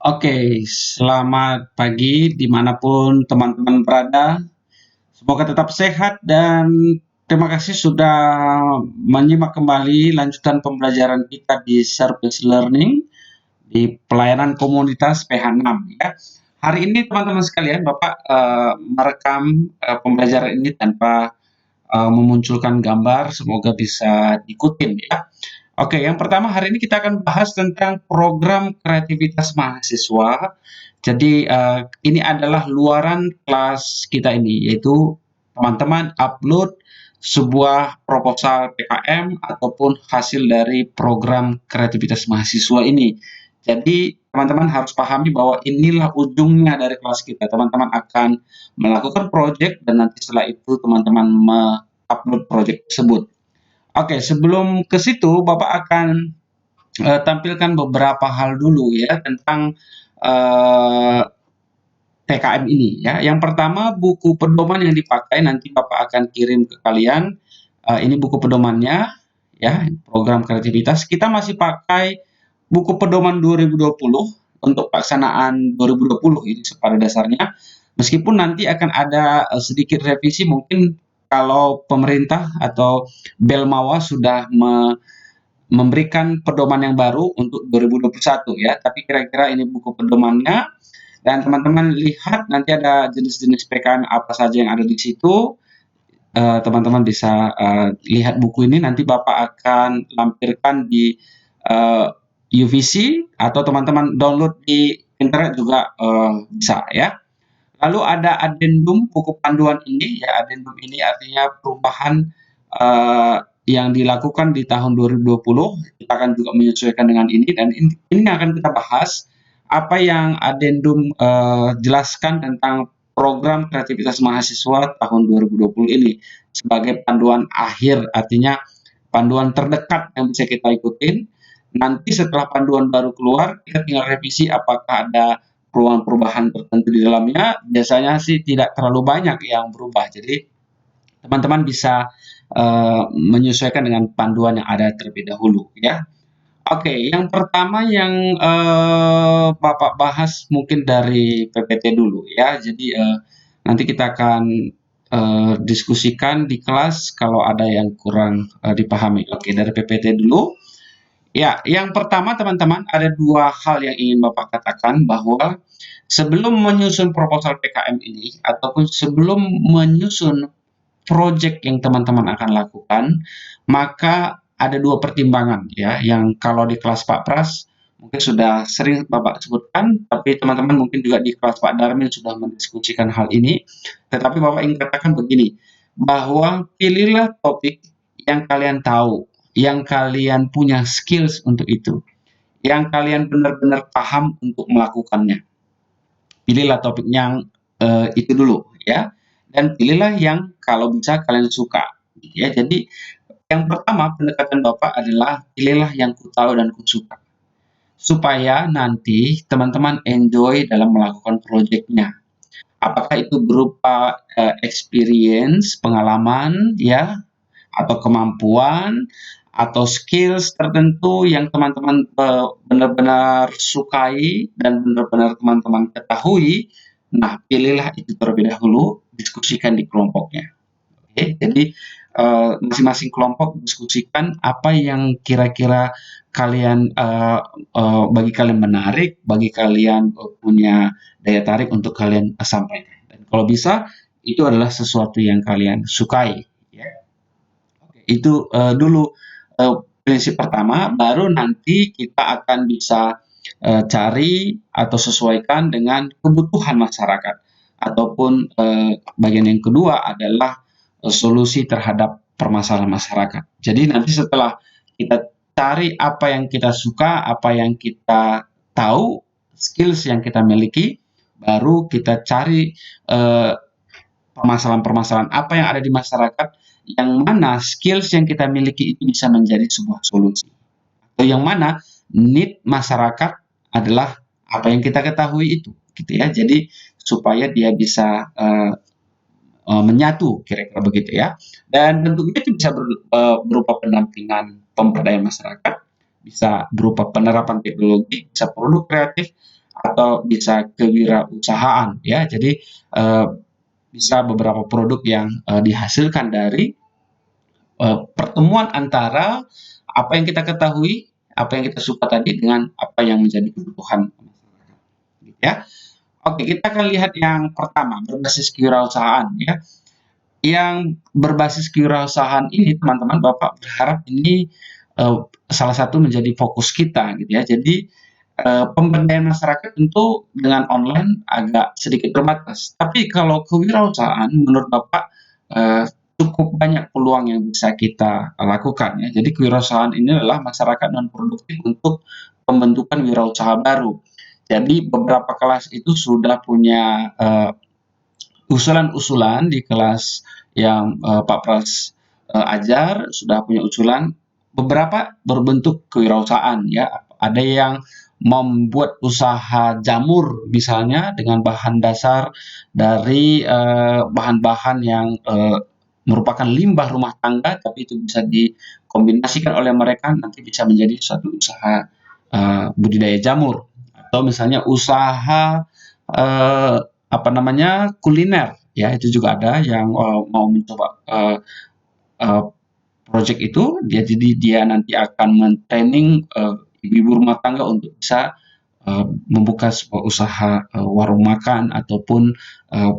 Oke, selamat pagi dimanapun teman-teman berada. Semoga tetap sehat dan terima kasih sudah menyimak kembali lanjutan pembelajaran kita di Service Learning di pelayanan komunitas PH6 ya. Hari ini teman-teman sekalian, Bapak merekam pembelajaran ini tanpa memunculkan gambar, semoga bisa diikutin ya. Oke, yang pertama hari ini kita akan bahas tentang program kreativitas mahasiswa. Jadi ini adalah luaran kelas kita ini, yaitu teman-teman upload sebuah proposal PKM ataupun hasil dari program kreativitas mahasiswa ini. Jadi teman-teman harus pahami bahwa inilah ujungnya dari kelas kita. Teman-teman akan melakukan project dan nanti setelah itu teman-teman upload project tersebut. Oke, sebelum ke situ, Bapak akan tampilkan beberapa hal dulu ya tentang eh, TKM ini ya. Yang pertama, buku pedoman yang dipakai nanti Bapak akan kirim ke kalian. Ini buku pedomannya ya, program kreativitas. Kita masih pakai buku pedoman 2020 untuk pelaksanaan 2020 ini pada dasarnya. Meskipun nanti akan ada sedikit revisi mungkin kalau pemerintah atau Belmawa sudah memberikan pedoman yang baru untuk 2021 ya, tapi kira-kira ini buku pedomannya dan teman-teman lihat nanti ada jenis-jenis PKM apa saja yang ada di situ. Teman-teman bisa lihat buku ini, nanti Bapak akan lampirkan di UVC atau teman-teman download di internet juga bisa ya. Lalu ada addendum buku panduan ini ya, addendum ini artinya perubahan eh, yang dilakukan di tahun 2020. Kita akan juga menyesuaikan dengan ini dan ini akan kita bahas apa yang addendum jelaskan tentang program kreativitas mahasiswa tahun 2020 ini sebagai panduan akhir, artinya panduan terdekat yang bisa kita ikutin. Nanti setelah panduan baru keluar, kita tinggal revisi apakah ada perubahan-perubahan tertentu di dalamnya. Biasanya sih tidak terlalu banyak yang berubah. Jadi teman-teman bisa menyesuaikan dengan panduan yang ada terlebih dahulu ya. Oke, yang pertama yang Bapak bahas mungkin dari PPT dulu ya. Jadi nanti kita akan diskusikan di kelas kalau ada yang kurang dipahami. Oke, dari PPT dulu. Ya, yang pertama teman-teman ada dua hal yang ingin Bapak katakan bahwa sebelum menyusun proposal PKM ini ataupun sebelum menyusun proyek yang teman-teman akan lakukan, maka ada dua pertimbangan ya yang kalau di kelas Pak Pras mungkin sudah sering Bapak sebutkan, tapi teman-teman mungkin juga di kelas Pak Darmin sudah mendiskusikan hal ini. Tetapi Bapak ingin katakan begini, bahwa pilihlah topik yang kalian tahu, yang kalian punya skills untuk itu, yang kalian benar-benar paham untuk melakukannya. Pilihlah topik yang itu dulu ya, dan pilihlah yang kalau bisa kalian suka. Ya, jadi yang pertama pendekatan Bapak adalah pilihlah yang ku tahu dan ku suka. Supaya nanti teman-teman enjoy dalam melakukan proyeknya. Apakah itu berupa experience, pengalaman ya, atau kemampuan atau skills tertentu yang teman-teman benar-benar sukai dan benar-benar teman-teman ketahui. Nah, pilihlah itu terlebih dahulu, diskusikan di kelompoknya. Oke, jadi masing-masing kelompok diskusikan apa yang kira-kira kalian bagi kalian menarik, bagi kalian punya daya tarik untuk kalian sampaikan. Dan kalau bisa itu adalah sesuatu yang kalian sukai. Ya. Itu dulu prinsip pertama, baru nanti kita akan bisa cari atau sesuaikan dengan kebutuhan masyarakat. Ataupun bagian yang kedua adalah solusi terhadap permasalahan masyarakat. Jadi nanti setelah kita cari apa yang kita suka, apa yang kita tahu, skills yang kita miliki, baru kita cari permasalahan-permasalahan apa yang ada di masyarakat yang mana skills yang kita miliki itu bisa menjadi sebuah solusi. Atau yang mana need masyarakat adalah apa yang kita ketahui itu, gitu ya. Jadi supaya dia bisa menyatu, kira-kira begitu ya. Dan tentunya itu bisa berupa pendampingan pemberdayaan masyarakat, bisa berupa penerapan teknologi, bisa produk kreatif, atau bisa kewirausahaan ya. Jadi bisa beberapa produk yang dihasilkan dari pertemuan antara apa yang kita ketahui, apa yang kita suka tadi dengan apa yang menjadi kebutuhan masyarakat, gitu ya. Oke, kita akan lihat yang pertama berbasis kewirausahaan ya. Yang berbasis kewirausahaan ini teman-teman, Bapak berharap ini salah satu menjadi fokus kita gitu ya. Jadi pemberdayaan masyarakat tentu dengan online agak sedikit terbatas. Tapi kalau kewirausahaan menurut Bapak eh, cukup banyak peluang yang bisa kita lakukan ya. Jadi kewirausahaan ini adalah masyarakat non produktif untuk pembentukan wirausaha baru. Jadi beberapa kelas itu sudah punya usulan-usulan di kelas yang Pak Pras ajar, sudah punya usulan, beberapa berbentuk kewirausahaan ya. Ada yang membuat usaha jamur misalnya dengan bahan dasar dari bahan-bahan yang merupakan limbah rumah tangga, tapi itu bisa dikombinasikan oleh mereka nanti bisa menjadi suatu usaha budidaya jamur, atau misalnya usaha eh, apa namanya kuliner ya, itu juga ada yang mau mencoba uh, project itu dia, jadi dia nanti akan men-training ibu-ibu rumah tangga untuk bisa membuka sebuah usaha warung makan ataupun uh,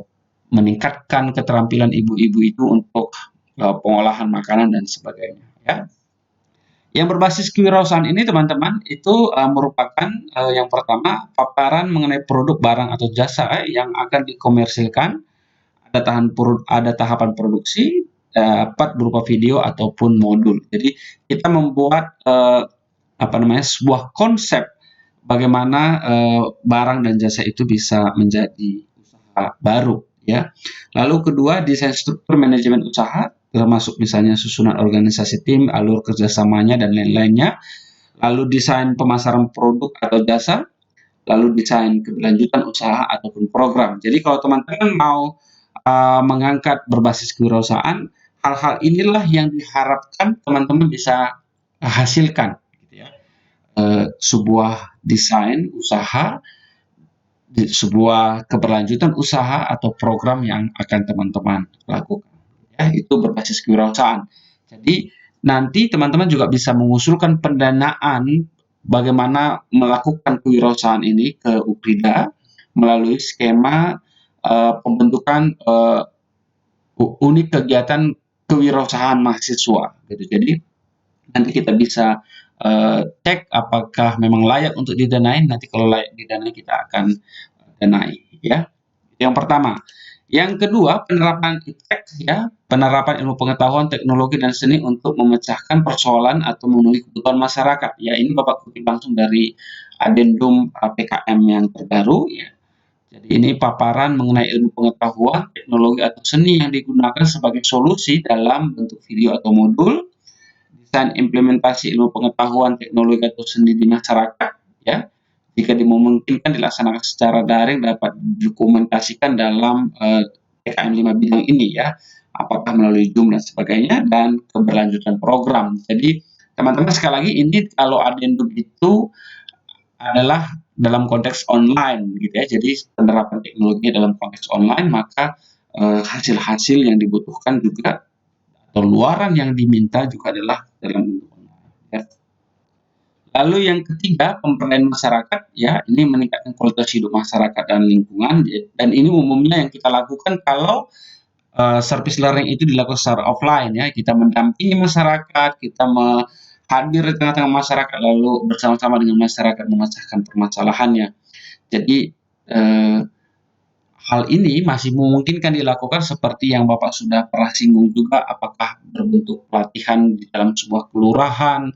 meningkatkan keterampilan ibu-ibu itu untuk pengolahan makanan dan sebagainya ya. Yang berbasis kewirausahaan ini teman-teman itu merupakan yang pertama paparan mengenai produk barang atau jasa yang akan dikomersilkan, ada tahapan produksi, dapat berupa video ataupun modul. Jadi kita membuat apa namanya sebuah konsep bagaimana barang dan jasa itu bisa menjadi usaha baru ya. Lalu kedua, desain struktur manajemen usaha termasuk misalnya susunan organisasi tim, alur kerjasamanya dan lain-lainnya. Lalu desain pemasaran produk atau jasa, lalu desain keberlanjutan usaha ataupun program. Jadi kalau teman-teman mau mengangkat berbasis kewirausahaan, hal-hal inilah yang diharapkan teman-teman bisa hasilkan, gitu ya. Sebuah desain usaha, sebuah keberlanjutan usaha atau program yang akan teman-teman lakukan. Ya, itu berbasis kewirausahaan. Jadi nanti teman-teman juga bisa mengusulkan pendanaan bagaimana melakukan kewirausahaan ini ke UPRIDA melalui skema pembentukan unit kegiatan kewirausahaan mahasiswa. Gitu. Jadi nanti kita bisa cek apakah memang layak untuk didanai. Nanti kalau layak didanai kita akan danai. Ya, yang pertama. Yang kedua, penerapan IPTEK ya, penerapan ilmu pengetahuan, teknologi dan seni untuk memecahkan persoalan atau memenuhi kebutuhan masyarakat. Ya, ini Bapak kutip langsung dari adendum PKM yang terbaru ya. Jadi ini paparan mengenai ilmu pengetahuan, teknologi atau seni yang digunakan sebagai solusi dalam bentuk video atau modul, desain implementasi ilmu pengetahuan, teknologi atau seni di masyarakat ya. Jika dimungkinkan dilaksanakan secara daring dapat didokumentasikan dalam PKM 5 bidang ini ya, apakah melalui Zoom dan sebagainya, dan keberlanjutan program. Jadi teman-teman sekali lagi ini kalau adendum itu adalah dalam konteks online gitu ya. Jadi penerapan teknologi dalam konteks online, maka hasil-hasil yang dibutuhkan juga atau luaran yang diminta juga adalah dalam bentuk online ya. Lalu yang ketiga, pemberdayaan masyarakat ya, ini meningkatkan kualitas hidup masyarakat dan lingkungan, dan ini umumnya yang kita lakukan kalau service learning itu dilakukan secara offline ya. Kita mendampingi masyarakat, kita hadir di tengah-tengah masyarakat lalu bersama-sama dengan masyarakat memecahkan permasalahannya. Jadi hal ini masih memungkinkan dilakukan seperti yang Bapak sudah pernah singgung juga, apakah berbentuk pelatihan di dalam sebuah kelurahan,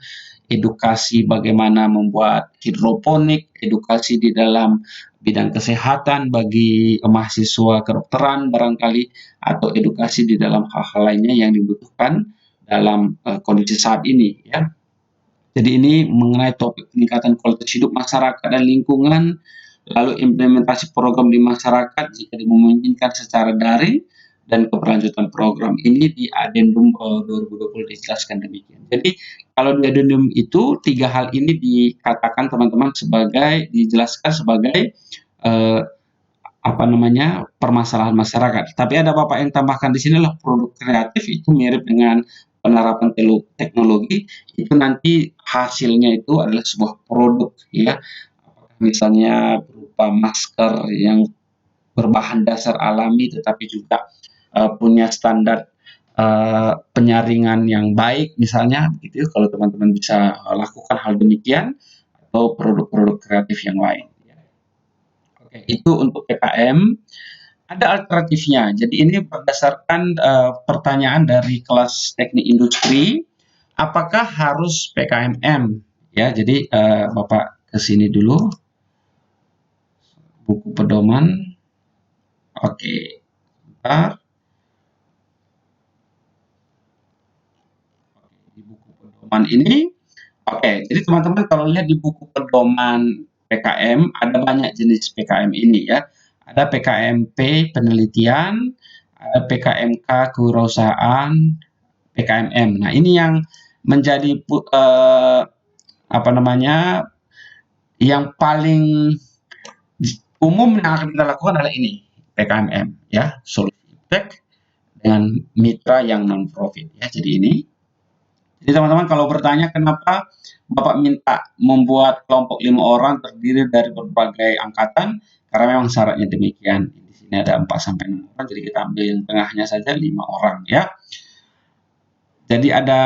edukasi bagaimana membuat hidroponik, edukasi di dalam bidang kesehatan bagi mahasiswa kedokteran barangkali, atau edukasi di dalam hal-hal lainnya yang dibutuhkan dalam kondisi saat ini ya. Jadi ini mengenai topik peningkatan kualitas hidup masyarakat dan lingkungan, lalu implementasi program di masyarakat jika dimungkinkan secara daring, dan keberlanjutan program ini di Adendum 2020 dijelaskan demikian. Jadi kalau di Adendum itu 3 hal ini dikatakan teman-teman sebagai dijelaskan sebagai eh, permasalahan masyarakat. Tapi ada Bapak yang tambahkan di sini lah produk kreatif itu mirip dengan penerapan teknologi, itu nanti hasilnya itu adalah sebuah produk ya. Misalnya berupa masker yang berbahan dasar alami tetapi juga punya standar penyaringan yang baik misalnya begitu ya, kalau teman-teman bisa lakukan hal demikian atau produk-produk kreatif yang lain. Oke, itu untuk PKM. Ada alternatifnya. Jadi ini berdasarkan pertanyaan dari kelas teknik industri, apakah harus PKMM? Ya, jadi Bapak ke sini dulu, buku pedoman. Oke, bentar. Di buku pedoman ini, oke. Jadi teman-teman kalau lihat di buku pedoman PKM ada banyak jenis PKM ini ya. Ada PKMP penelitian, ada PKMK kewirausahaan, PKMM. Nah, ini yang menjadi yang paling umum yang akan kita lakukan adalah ini, PKMM ya, solusi impact dengan mitra yang non profit ya. Jadi teman-teman kalau bertanya kenapa Bapak minta membuat kelompok 5 orang terdiri dari berbagai angkatan, karena memang syaratnya demikian. Di sini ada 4 sampai 6 orang, jadi kita ambil yang tengahnya saja 5 orang ya. Jadi ada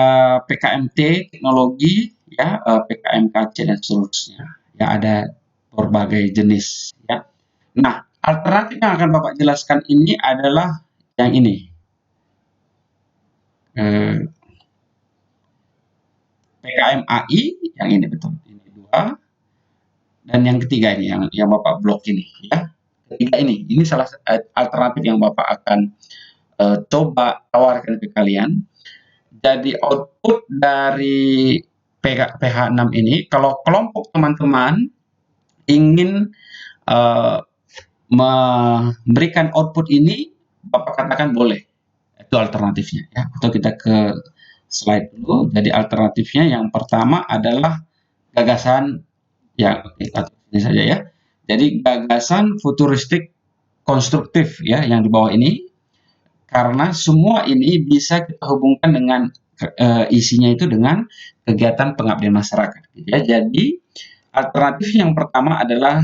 PKMT teknologi ya, PKMKC dan seterusnya. Ya ada berbagai jenis ya. Nah, alternatif yang akan Bapak jelaskan ini adalah yang ini. PKMAI yang ini betul. Ini 2. Dan yang ketiga ini yang Bapak blok ini ya. Ketiga ini salah alternatif yang Bapak akan coba tawarkan ke kalian. Jadi output dari PH6 ini, kalau kelompok teman-teman ingin memberikan output ini, Bapak katakan boleh. Itu alternatifnya ya. Atau kita ke slide dulu. Jadi alternatifnya yang pertama adalah gagasan ya, ini saja ya. Jadi gagasan futuristik konstruktif ya yang di bawah ini, karena semua ini bisa kita hubungkan dengan isinya itu dengan kegiatan pengabdian masyarakat gitu ya. Jadi alternatif yang pertama adalah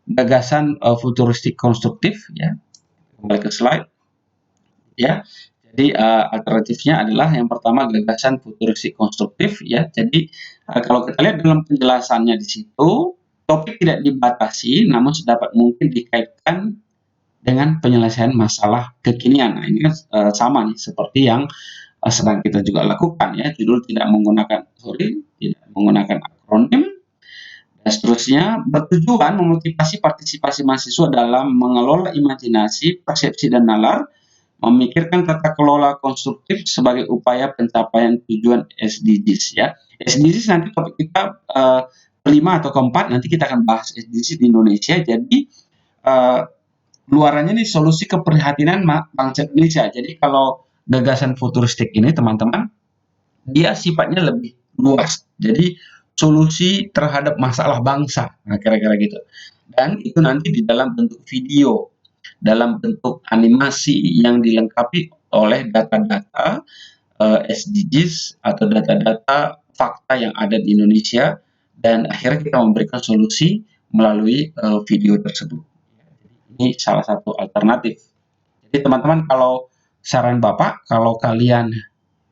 gagasan futuristik konstruktif ya. Kembali ke slide ya. Jadi alternatifnya adalah yang pertama gagasan futuristik konstruktif ya. Jadi kalau kita lihat dalam penjelasannya di situ, topik tidak dibatasi namun sedapat mungkin dikaitkan dengan penyelesaian masalah kekinian. Nah, ini kan sama nih seperti yang sedang kita juga lakukan ya. Judul tidak menggunakan akronim dan seterusnya, bertujuan memotivasi partisipasi mahasiswa dalam mengelola imajinasi, persepsi dan nalar, memikirkan tata kelola konstruktif sebagai upaya pencapaian tujuan SDGs ya. SDGs nanti topik kita kelima atau keempat, nanti kita akan bahas SDGs di Indonesia. Jadi luarannya nih solusi keprihatinan bangsa Indonesia. Jadi kalau gagasan futuristik ini teman-teman, dia sifatnya lebih luas. Jadi solusi terhadap masalah bangsa. Nah, kira-kira gitu. Dan itu nanti di dalam bentuk video, dalam bentuk animasi yang dilengkapi oleh data-data SDGs atau data-data fakta yang ada di Indonesia, dan akhirnya kita memberikan solusi melalui video tersebut. Ini salah satu alternatif. Jadi teman-teman kalau saran Bapak, kalau kalian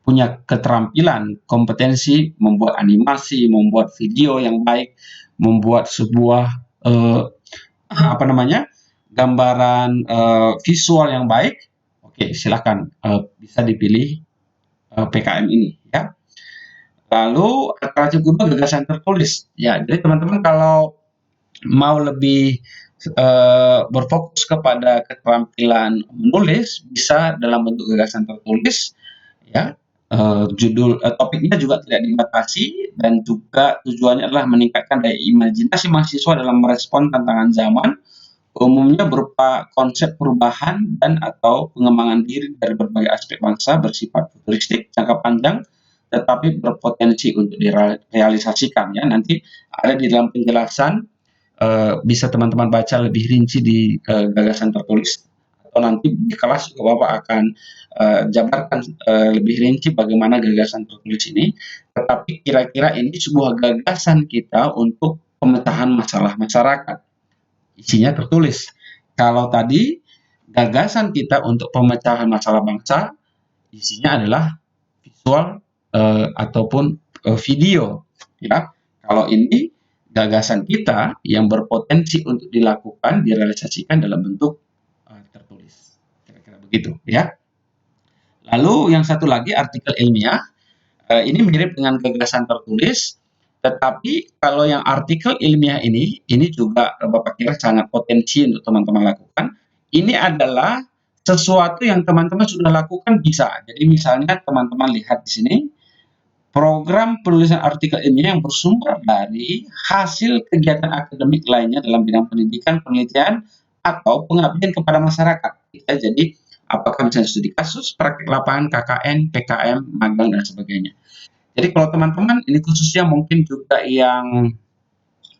punya keterampilan, kompetensi membuat animasi, membuat video yang baik, membuat sebuah gambaran visual yang baik, oke, silakan bisa dipilih PKM ini ya. Lalu alternatif kedua gagasan tertulis ya. Jadi teman-teman kalau mau lebih berfokus kepada keterampilan menulis, bisa dalam bentuk gagasan tertulis ya. Topiknya juga tidak dibatasi dan juga tujuannya adalah meningkatkan daya imajinasi mahasiswa dalam merespon tantangan zaman umumnya berupa konsep perubahan dan atau pengembangan diri dari berbagai aspek bangsa bersifat futuristik, jangka panjang, tetapi berpotensi untuk direalisasikan ya. Nanti ada di dalam penjelasan, bisa teman-teman baca lebih rinci di gagasan tertulis, atau nanti di kelas juga Bapak akan jabarkan lebih rinci bagaimana gagasan tertulis ini. Tetapi kira-kira ini sebuah gagasan kita untuk pemecahan masalah masyarakat. Isinya tertulis. Kalau tadi gagasan kita untuk pemecahan masalah bangsa, isinya adalah visual ataupun video. Ya, kalau ini gagasan kita yang berpotensi untuk dilakukan, direalisasikan dalam bentuk tertulis. Kira-kira begitu, ya. Lalu yang satu lagi artikel ilmiah, ini mirip dengan gagasan tertulis, tetapi kalau yang artikel ilmiah ini juga Bapak kira sangat potensi untuk teman-teman lakukan. Ini adalah sesuatu yang teman-teman sudah lakukan bisa. Jadi misalnya teman-teman lihat di sini, program penulisan artikel ilmiah yang bersumber dari hasil kegiatan akademik lainnya dalam bidang pendidikan, penelitian, atau pengabdian kepada masyarakat. Ya, jadi apakah misalnya studi kasus, praktik lapangan, KKN, PKM, magang, dan sebagainya. Jadi kalau teman-teman ini khususnya mungkin juga yang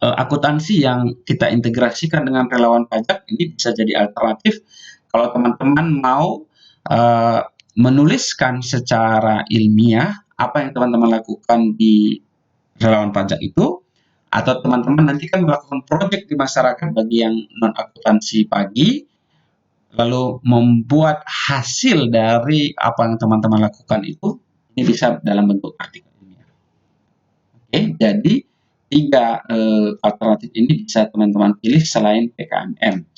akuntansi yang kita integrasikan dengan relawan pajak, ini bisa jadi alternatif kalau teman-teman mau menuliskan secara ilmiah apa yang teman-teman lakukan di relawan pajak itu, atau teman-teman nanti kan melakukan proyek di masyarakat bagi yang non akuntansi pagi, lalu membuat hasil dari apa yang teman-teman lakukan itu, ini bisa dalam bentuk artikel ilmiah. Oke, jadi 3 alternatif ini bisa teman-teman pilih selain PKMM.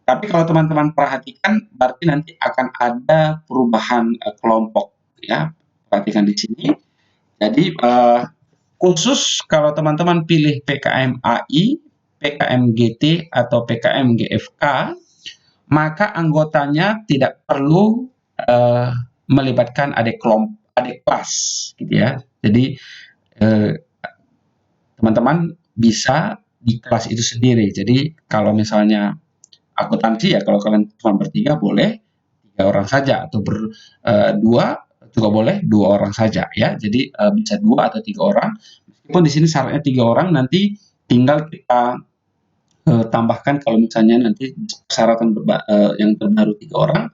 Tapi kalau teman-teman perhatikan, berarti nanti akan ada perubahan kelompok, ya. Perhatikan di sini. Jadi khusus kalau teman-teman pilih PKM AI, PKM GT atau PKM GFK, maka anggotanya tidak perlu melibatkan adik kelas, gitu ya. Jadi teman-teman bisa di kelas itu sendiri. Jadi kalau misalnya akuntansi ya kalau kalian cuma bertiga boleh 3 orang saja, atau berdua juga boleh 2 orang saja ya. Jadi bisa 2 atau 3 orang. Meskipun di sini syaratnya 3 orang, nanti tinggal kita tambahkan kalau misalnya nanti persyaratan yang terbaru 3 orang,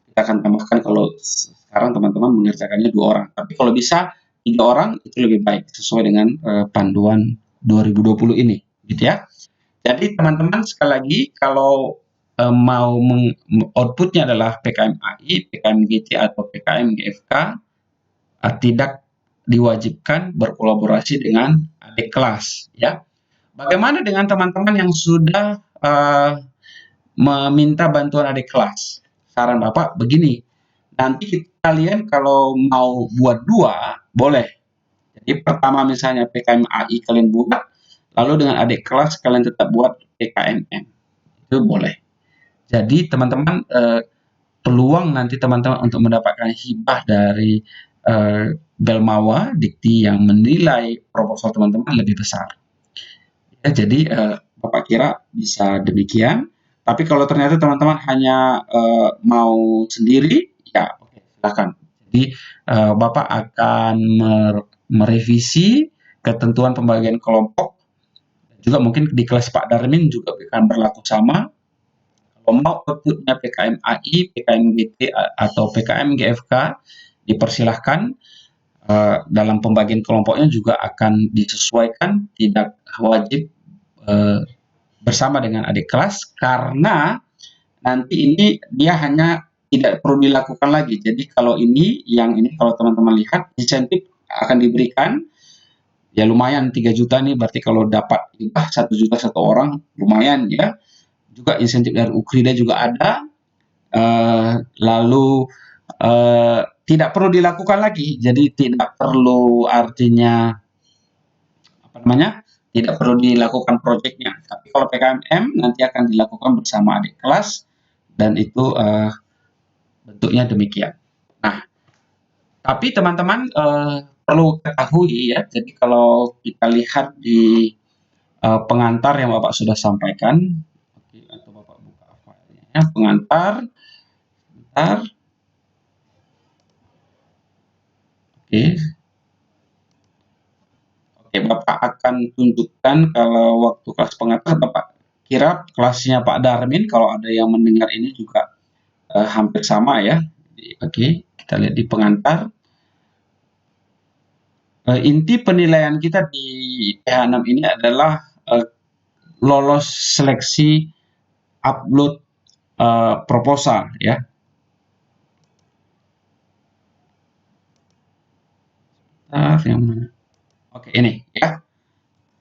kita akan tambahkan kalau sekarang teman-teman mengerjakannya 2 orang. Tapi kalau bisa 3 orang itu lebih baik sesuai dengan panduan 2020 ini, gitu ya. Jadi teman-teman sekali lagi kalau mau outputnya adalah PKM AI, PKM GT atau PKM GFK, tidak diwajibkan berkolaborasi dengan adik kelas, ya. Bagaimana dengan teman-teman yang sudah meminta bantuan adik kelas? Saran Bapak begini, nanti kalian kalau mau buat 2, boleh. Jadi pertama misalnya PKM AI kalian buat, lalu dengan adik kelas kalian tetap buat PKMM. Itu boleh. Jadi teman-teman peluang nanti teman-teman untuk mendapatkan hibah dari Belmawa Dikti yang menilai proposal teman-teman lebih besar. Ya, jadi Bapak kira bisa demikian. Tapi kalau ternyata teman-teman hanya mau sendiri, ya oke, silakan. Jadi Bapak akan merevisi ketentuan pembagian kelompok. Juga mungkin di kelas Pak Darmin juga akan berlaku sama. Kalau mau outputnya PKM AI, PKM GT atau PKM GFK, dipersilahkan. Dalam pembagian kelompoknya juga akan disesuaikan, tidak wajib bersama dengan adik kelas, karena nanti ini dia hanya tidak perlu dilakukan lagi. Jadi kalau ini, yang ini kalau teman-teman lihat, insentif akan diberikan, ya lumayan 3 juta nih, berarti kalau dapat 1 juta 1 orang, lumayan ya. Juga insentif dari Ukrida juga ada, lalu tidak perlu dilakukan lagi. Jadi tidak perlu, artinya apa namanya, tidak perlu dilakukan proyeknya. Tapi kalau PKMM nanti akan dilakukan bersama adik kelas, dan itu bentuknya demikian. Nah, tapi teman-teman perlu ketahui ya, jadi kalau kita lihat di pengantar yang Bapak sudah sampaikan, atau Bapak ya, pengantar. Bentar. Oke. Oke, Bapak akan tunjukkan kalau waktu kelas pengantar Bapak kira kelasnya Pak Darmin, kalau ada yang mendengar ini juga hampir sama ya. Oke, kita lihat di pengantar. Inti penilaian kita di PH6 ini adalah lolos seleksi upload proposal ya. Yang mana? Oke, ini ya.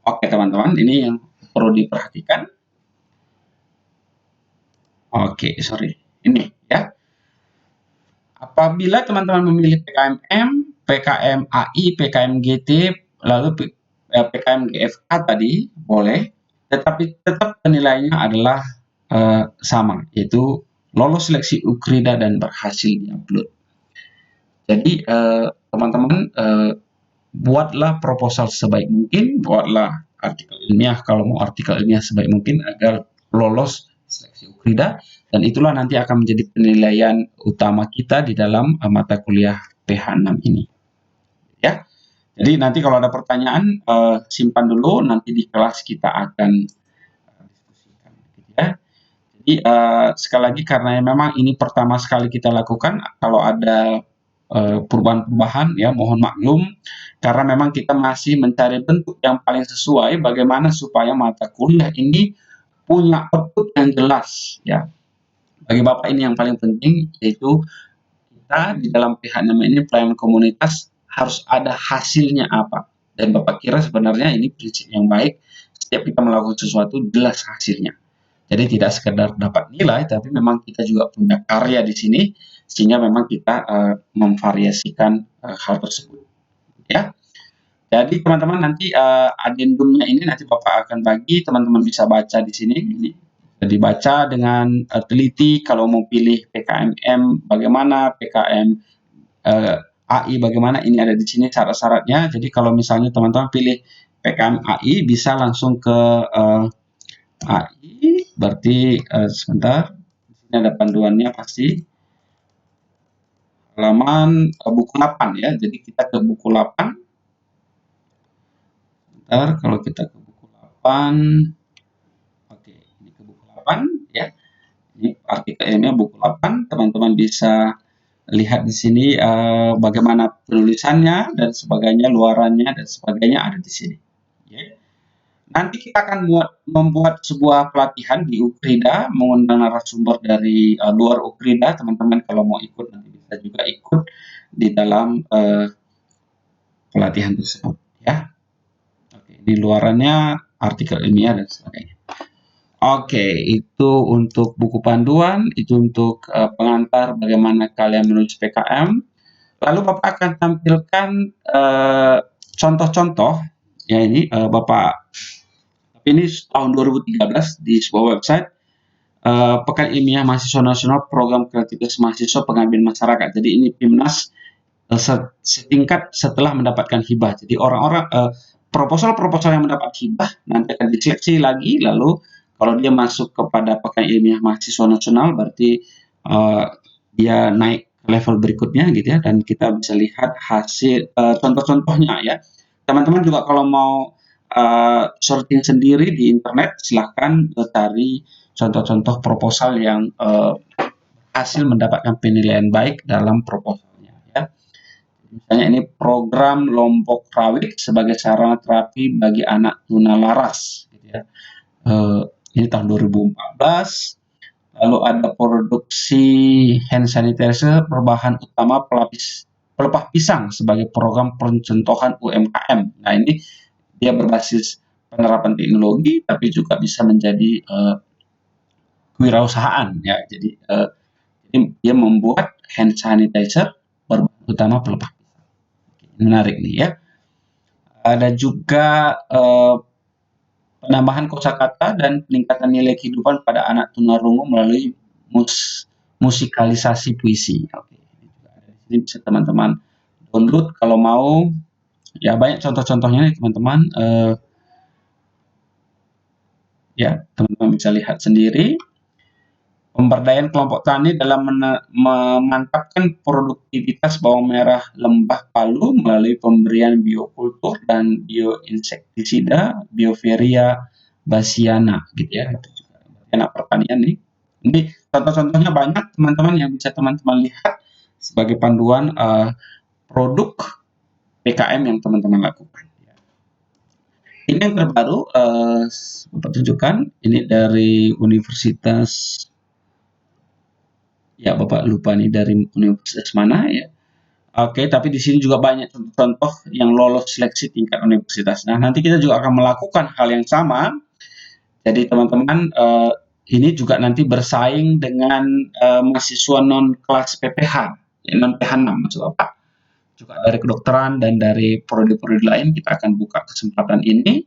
Oke teman-teman, ini yang perlu diperhatikan. Oke, sorry. Ini ya. Apabila teman-teman memilih PKMM, PKM AI, PKM GT, lalu PKM GFK tadi boleh, tetapi tetap penilaiannya adalah sama, yaitu lolos seleksi UKRIDA dan berhasil diupload. Jadi teman-teman buatlah proposal sebaik mungkin, buatlah artikel ilmiah kalau mau artikel ilmiah sebaik mungkin agar lolos seleksi UKRIDA, dan itulah nanti akan menjadi penilaian utama kita di dalam mata kuliah PH6 ini. Ya. Jadi nanti kalau ada pertanyaan simpan dulu, nanti di kelas kita akan diskusikan gitu ya. Jadi sekali lagi karena memang ini pertama sekali kita lakukan, kalau ada perubahan-perubahan ya mohon maklum, karena memang kita masih mencari bentuk yang paling sesuai bagaimana supaya mata kuliah ini punya output yang jelas ya. Bagi Bapak ini yang paling penting, yaitu kita di dalam PH6 ini pelayanan komunitas harus ada hasilnya apa, dan Bapak kira sebenarnya ini prinsip yang baik. Setiap kita melakukan sesuatu jelas hasilnya. Jadi tidak sekedar dapat nilai, tapi memang kita juga punya karya di sini, sehingga memang kita memvariasikan hal tersebut. Ya. Jadi teman-teman nanti adendumnya ini nanti Bapak akan bagi, teman-teman bisa baca di sini. Ini dibaca dengan teliti. Kalau mau pilih PKMM bagaimana, PKM AI bagaimana, ini ada di sini syarat-syaratnya. Jadi kalau misalnya teman-teman pilih PKM AI, bisa langsung ke AI, berarti sebentar, di sini ada panduannya pasti, halaman buku 8 ya. Jadi kita ke buku 8. Sebentar, kalau kita ke buku 8, oke, ini ke buku 8 ya. Ini artikelnya buku 8, teman-teman bisa lihat di sini bagaimana penulisannya dan sebagainya, luarannya dan sebagainya ada di sini. Ya. Nanti kita akan membuat sebuah pelatihan di UKRIDA, mengundang narasumber dari luar UKRIDA. Teman-teman kalau mau ikut nanti bisa juga ikut di dalam pelatihan tersebut. Ya, oke, di luarannya artikel ilmiah dan sebagainya. Oke, itu untuk buku panduan, itu untuk pengantar bagaimana kalian menulis PKM. Lalu Bapak akan tampilkan contoh-contoh, ya ini Bapak. Ini tahun 2013 di sebuah website Pekan Ilmiah Mahasiswa Nasional Program Kreativitas Mahasiswa Pengabdian Masyarakat. Jadi ini PIMNAS setingkat setelah mendapatkan hibah. Jadi orang-orang proposal-proposal yang mendapat hibah nanti akan diseleksi lagi, lalu kalau dia masuk kepada Pekan Ilmiah Mahasiswa Nasional berarti dia naik ke level berikutnya gitu ya, dan kita bisa lihat hasil contoh-contohnya ya. Teman-teman juga kalau mau sorting sendiri di internet, silahkan cari contoh-contoh proposal yang hasil mendapatkan penilaian baik dalam proposalnya ya. Misalnya ini program Lombok Rawit sebagai sarana terapi bagi anak tunalaras gitu ya. Ini tahun 2014. Lalu ada produksi hand sanitizer berbahan utama pelepah pisang sebagai program pencontohan UMKM. Nah ini dia berbasis penerapan teknologi, tapi juga bisa menjadi kewirausahaan ya. Jadi dia membuat hand sanitizer berbahan utama pelepah pisang. Menarik nih ya. Ada juga penambahan kosakata dan peningkatan nilai kehidupan pada anak tunarungu melalui musikalisasi puisi. Oke, ini bisa teman-teman download kalau mau. Ya banyak contoh-contohnya nih teman-teman. Ya teman-teman bisa lihat sendiri. Pemberdayaan kelompok tani dalam memantapkan produktivitas bawang merah lembah Palu melalui pemberian biokultur dan bioinsektisida Bioveria bassiana gitu ya. Itu juga anak pertanian nih. Ini contoh-contohnya banyak teman-teman yang bisa teman-teman lihat sebagai panduan produk PKM yang teman-teman lakukan. Ini yang terbaru, Bapak tunjukkan, ini dari Universitas, ya Bapak lupa nih dari universitas mana ya. Oke, tapi di sini juga banyak contoh yang lolos seleksi tingkat universitas. Nah, nanti kita juga akan melakukan hal yang sama. Jadi teman-teman, ini juga nanti bersaing dengan mahasiswa non kelas PPH, non PH6 maksud Bapak. Juga dari kedokteran dan dari prodi-prodi lain kita akan buka kesempatan ini.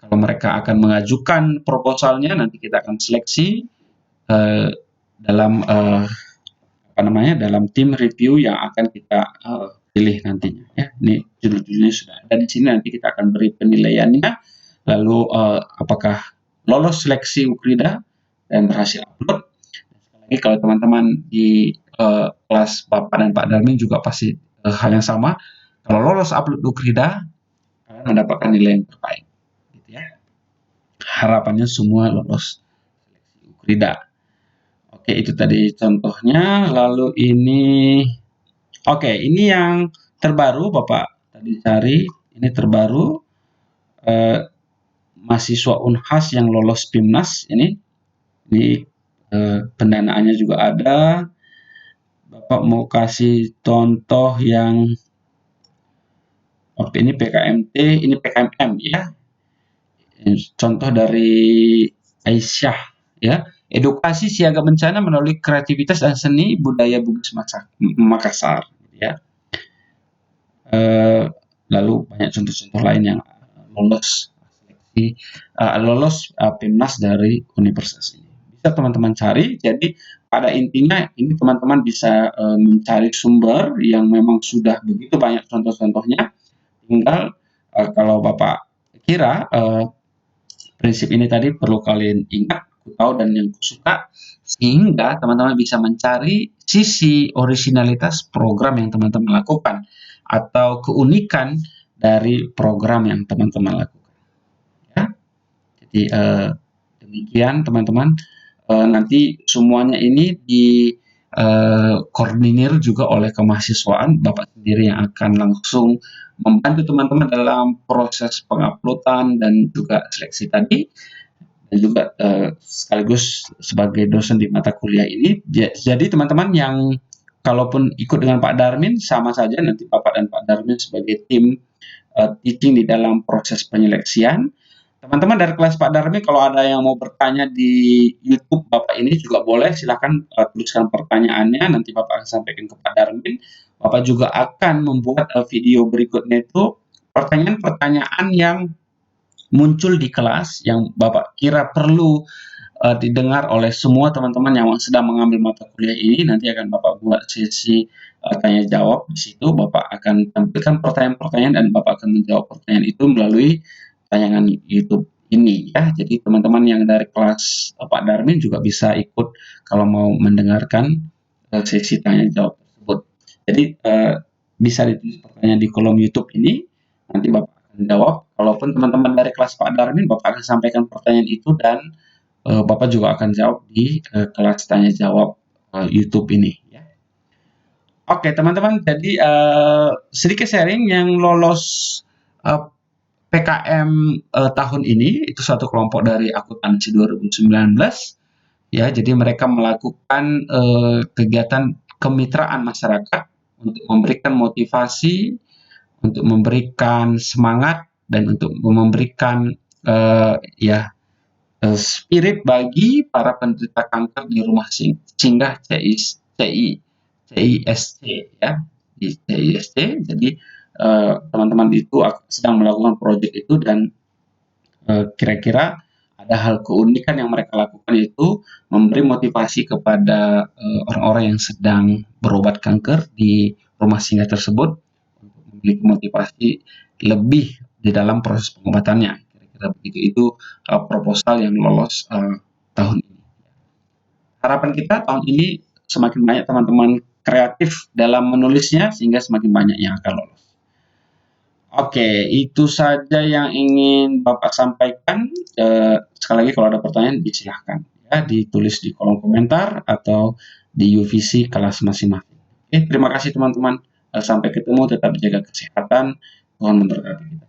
Kalau mereka akan mengajukan proposalnya, nanti kita akan seleksi dalam dalam tim review yang akan kita pilih nantinya. Ya, ini judul-judulnya sudah ada di sini. Nanti kita akan beri penilaiannya. Lalu apakah lolos seleksi Ukrida dan berhasil upload. Sekali lagi kalau teman-teman di kelas Bapak dan Pak Darmin juga pasti hal yang sama. Kalau lolos upload Ukrida, kalian mendapatkan nilai yang terbaik. Gitu ya. Harapannya semua lolos seleksi Ukrida. Oke, itu tadi contohnya. Lalu ini yang terbaru Bapak tadi cari. Ini terbaru mahasiswa Unhas yang lolos PIMNAS ini. Ini pendanaannya juga ada. Bapak mau kasih contoh yang ini PKMT, ini PKMM ya. Contoh dari Aisyah ya. Edukasi siaga bencana melalui kreativitas dan seni budaya Bugis Makassar ya. Lalu banyak contoh-contoh lain yang lolos seleksi, lolos PIMNAS dari universitas ini. Bisa teman-teman cari. Jadi pada intinya ini teman-teman bisa mencari sumber yang memang sudah begitu banyak contoh-contohnya. Tinggal kalau Bapak kira prinsip ini tadi perlu kalian ingat, tahu dan yang suka, sehingga teman-teman bisa mencari sisi originalitas program yang teman-teman lakukan atau keunikan dari program yang teman-teman lakukan. Ya. Jadi demikian teman-teman. Nanti semuanya ini koordinir juga oleh kemahasiswaan, Bapak sendiri yang akan langsung membantu teman-teman dalam proses penguploadan dan juga seleksi tadi, dan juga sekaligus sebagai dosen di mata kuliah ini. Jadi teman-teman yang kalaupun ikut dengan Pak Darmin, sama saja nanti Bapak dan Pak Darmin sebagai tim teaching di dalam proses penyeleksian. Teman-teman dari kelas Pak Darmin, kalau ada yang mau bertanya di YouTube Bapak ini juga boleh, silakan tuliskan pertanyaannya, nanti Bapak akan sampaikan ke Pak Darmin. Bapak juga akan membuat video berikutnya itu pertanyaan-pertanyaan yang muncul di kelas yang Bapak kira perlu didengar oleh semua teman-teman yang sedang mengambil mata kuliah ini. Nanti akan Bapak buat sesi tanya jawab. Di situ Bapak akan tampilkan pertanyaan-pertanyaan dan Bapak akan menjawab pertanyaan itu melalui tayangan YouTube ini ya. Jadi teman-teman yang dari kelas Pak Darmin juga bisa ikut kalau mau mendengarkan sesi tanya jawab tersebut. Jadi bisa ditulis pertanyaan di kolom YouTube ini, nanti Bapak akan jawab. Kalaupun teman-teman dari kelas Pak Darmin, Bapak akan sampaikan pertanyaan itu dan Bapak juga akan jawab di kelas tanya jawab YouTube ini ya. Oke teman-teman, jadi sedikit sharing yang lolos PKM tahun ini itu satu kelompok dari akuntansi 2019 ya. Jadi mereka melakukan kegiatan kemitraan masyarakat untuk memberikan motivasi, untuk memberikan semangat dan untuk memberikan spirit bagi para penderita kanker di rumah singgah CISC ya, di CISC. Jadi teman-teman itu sedang melakukan proyek itu dan kira-kira ada hal keunikan yang mereka lakukan itu memberi motivasi kepada orang-orang yang sedang berobat kanker di rumah singgah tersebut untuk memiliki motivasi lebih di dalam proses pengobatannya. Kira-kira begitu. Itu proposal yang lolos tahun ini. harapan kita tahun ini semakin banyak teman-teman kreatif dalam menulisnya sehingga semakin banyak yang akan lolos. Oke, itu saja yang ingin Bapak sampaikan. Sekali lagi kalau ada pertanyaan disilahkan ya, ditulis di kolom komentar atau di UVC kelas masing-masing. Terima kasih teman-teman. Sampai ketemu, tetap jaga kesehatan. Tuhan memberkati kita.